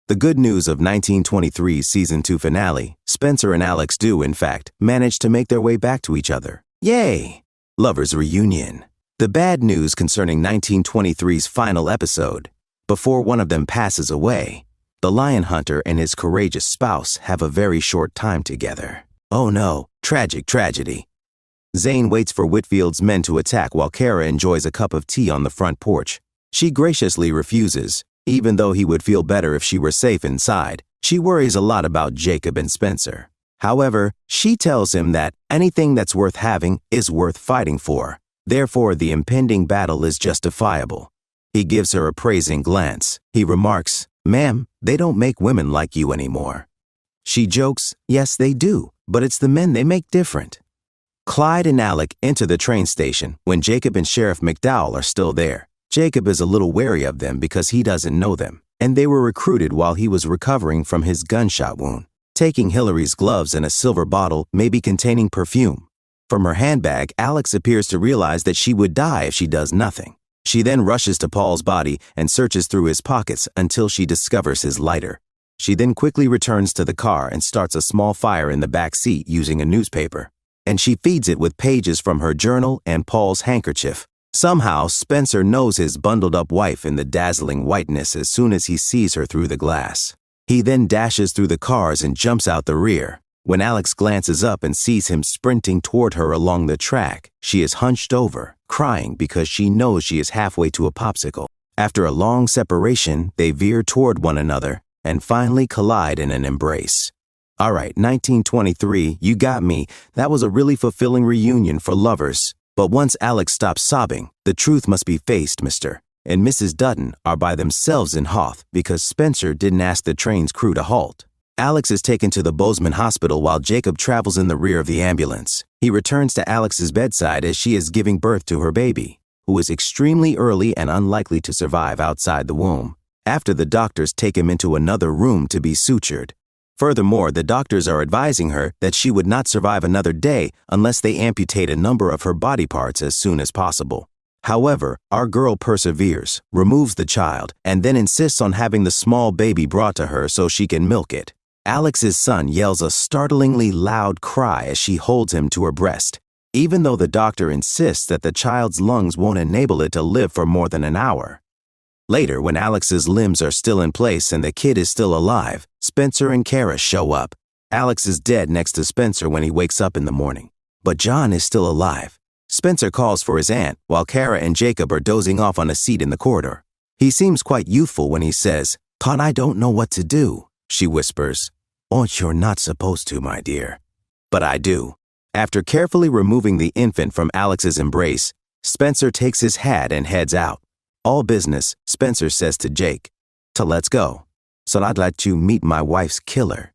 The good news of 1923's Season 2 finale, Spencer and Alex do, in fact, manage to make their way back to each other. Yay! Lovers reunion. The bad news concerning 1923's final episode. Before one of them passes away, the lion hunter and his courageous spouse have a very short time together. Oh no, tragic tragedy. Zane waits for Whitfield's men to attack while Kara enjoys a cup of tea on the front porch. She graciously refuses, even though he would feel better if she were safe inside. She worries a lot about Jacob and Spencer. However, she tells him that anything that's worth having is worth fighting for. Therefore, the impending battle is justifiable. He gives her a praising glance. He remarks, "Ma'am, they don't make women like you anymore." She jokes, "Yes, they do, but it's the men they make different." Clyde and Alec enter the train station when Jacob and Sheriff McDowell are still there. Jacob is a little wary of them because he doesn't know them, and they were recruited while he was recovering from his gunshot wound. Taking Hillary's gloves and a silver bottle, maybe containing perfume. From her handbag, Alex appears to realize that she would die if she does nothing. She then rushes to Paul's body and searches through his pockets until she discovers his lighter. She then quickly returns to the car and starts a small fire in the back seat using a newspaper. And she feeds it with pages from her journal and Paul's handkerchief. Somehow, Spencer knows his bundled-up wife in the dazzling whiteness as soon as he sees her through the glass. He then dashes through the cars and jumps out the rear. When Alex glances up and sees him sprinting toward her along the track, she is hunched over, crying because she knows she is halfway to a popsicle. After a long separation, they veer toward one another and finally collide in an embrace. All right, 1923, you got me. That was a really fulfilling reunion for lovers. But once Alex stops sobbing, the truth must be faced, Mr. and Mrs. Dutton are by themselves in Hoth because Spencer didn't ask the train's crew to halt. Alex is taken to the Bozeman Hospital while Jacob travels in the rear of the ambulance. He returns to Alex's bedside as she is giving birth to her baby, who is extremely early and unlikely to survive outside the womb. After the doctors take him into another room to be sutured. Furthermore, the doctors are advising her that she would not survive another day unless they amputate a number of her body parts as soon as possible. However, our girl perseveres, removes the child, and then insists on having the small baby brought to her so she can milk it. Alex's son yells a startlingly loud cry as she holds him to her breast, even though the doctor insists that the child's lungs won't enable it to live for more than an hour. Later, when Alex's limbs are still in place and the kid is still alive, Spencer and Kara show up. Alex is dead next to Spencer when he wakes up in the morning. But John is still alive. Spencer calls for his aunt while Kara and Jacob are dozing off on a seat in the corridor. He seems quite youthful when he says, "Thought I don't know what to do," she whispers. "Oh, you're not supposed to, my dear." But I do. After carefully removing the infant from Alex's embrace, Spencer takes his hat and heads out. All business, Spencer says to Jake, "To let's go. So I'd like to meet my wife's killer."